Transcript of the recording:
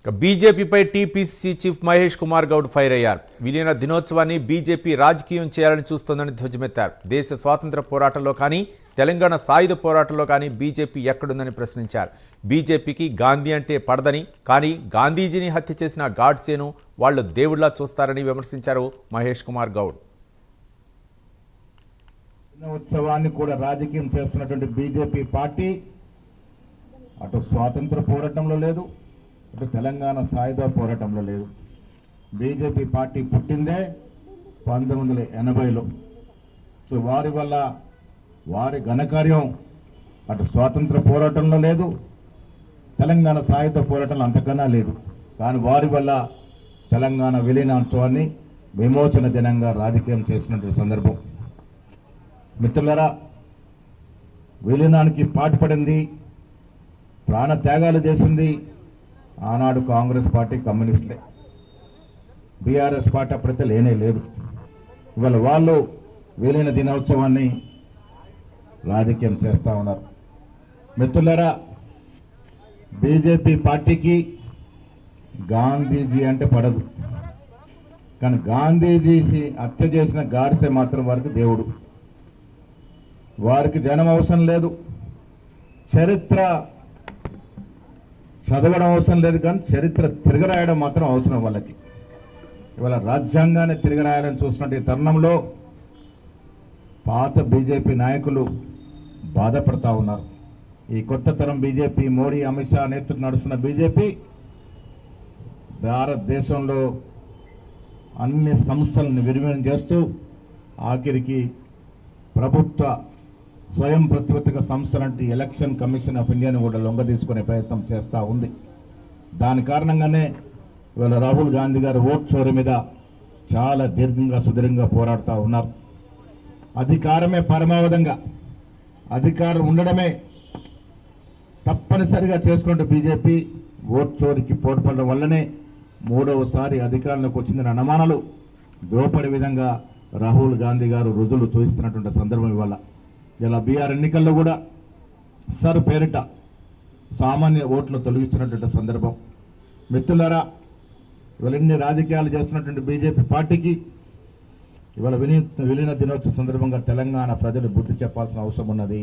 బీజేపీపై TPC chief Mahesh Kumar Goud fire అయ్యారు. విలీన దినోత్సవాన్ని బీజేపీ రాజకీయం చేయాలని చూస్తోందని ధ్వజమెత్తారు. దేశ స్వాతంత్ర పోరాటంలో కానీ తెలంగాణ సాయుధ పోరాటంలో కానీ బీజేపీ ఎక్కడుందని ప్రశ్నించారు. బీజేపీకి గాంధీ అంటే పడదని, కానీ గాంధీజీని హత్య చేసిన గాడ్సేను వాళ్లు దేవుళ్లా చూస్తారని విమర్శించారు మహేష్ కుమార్ గౌడ్. దినోత్సవాన్ని కూడా రాజకీయం చేస్తున్నటువంటి బీజేపీ పార్టీ అటు స్వాతంత్ర పోరాటంలో లేదు, అటు తెలంగాణ సాయుధ పోరాటంలో లేదు. బీజేపీ పార్టీ పుట్టిందే 1980లో. సో వారి వల్ల వారి ఘనకార్యం అటు స్వాతంత్ర పోరాటంలో లేదు, తెలంగాణ సాయుధ పోరాటంలో అంతకన్నా లేదు. కానీ వారి వల్ల తెలంగాణ విలీనోత్సవాన్ని విమోచన దినంగా రాజకీయం చేసినటువంటి సందర్భం. మిత్రులారా, విలీనానికి పాటుపడింది, ప్రాణ త్యాగాలు చేసింది ఆనాడు కాంగ్రెస్ పార్టీ, కమ్యూనిస్టులే. బీఆర్ఎస్ పార్టీ అప్పుడైతే లేనే లేదు. ఇవాళ వాళ్ళు విలీన దినోత్సవాన్ని రాజకీయం చేస్తా ఉన్నారు. మిత్రులారా, బీజేపీ పార్టీకి గాంధీజీ అంటే పడదు, కానీ గాంధీజీ హత్య చేసిన గాడ్సే మాత్రం వారికి దేవుడు. వారికి జనం అవసరం లేదు, చరిత్ర చదవడం అవసరం లేదు, కానీ చరిత్ర తిరగరాయడం మాత్రం అవసరం వాళ్ళకి. ఇవాళ రాజ్యాంగాన్ని తిరగరాయాలని చూస్తున్న ఈ తరుణంలో పాత బీజేపీ నాయకులు బాధపడతా ఉన్నారు. ఈ కొత్త తరం బీజేపీ, మోడీ, అమిత్ షా నేతృత్వం నడుస్తున్న బీజేపీ భారతదేశంలో అన్ని సంస్థలను విలీనం చేస్తూ ఆఖరికి ప్రభుత్వ స్వయం ప్రతిపత్తిక సంస్థలంటే ఎలక్షన్ కమిషన్ ఆఫ్ ఇండియాను కూడా లొంగ తీసుకునే ప్రయత్నం చేస్తూ ఉంది. దాని కారణంగానే ఇవాళ రాహుల్ గాంధీ గారు ఓట్ చోరీ మీద చాలా దీర్ఘంగా సుదీర్ఘంగా పోరాడుతూ ఉన్నారు. అధికారమే పరమావధంగా, అధికారం ఉండడమే తప్పనిసరిగా చేసుకుంటూ బీజేపీ ఓట్ చోరీకి పోటీపడడం వల్లనే మూడవసారి అధికారంలోకి వచ్చిందని అనుమానాలు ద్రోపడి విధంగా రాహుల్ గాంధీ గారు రుజువులు చూపిస్తున్నటువంటి సందర్భం ఇవాళ. ఇలా బీహార్ ఎన్నికల్లో కూడా సర్ పేరిట సామాన్య ఓట్లు తొలగిస్తున్నటువంటి సందర్భం. మిత్రులారా, ఇవాళ ఎన్ని రాజకీయాలు చేస్తున్నటువంటి బీజేపీ పార్టీకి ఇవాళ విలీన దినోత్సవ సందర్భంగా తెలంగాణ ప్రజలు బుద్ధి చెప్పాల్సిన అవసరం ఉన్నది.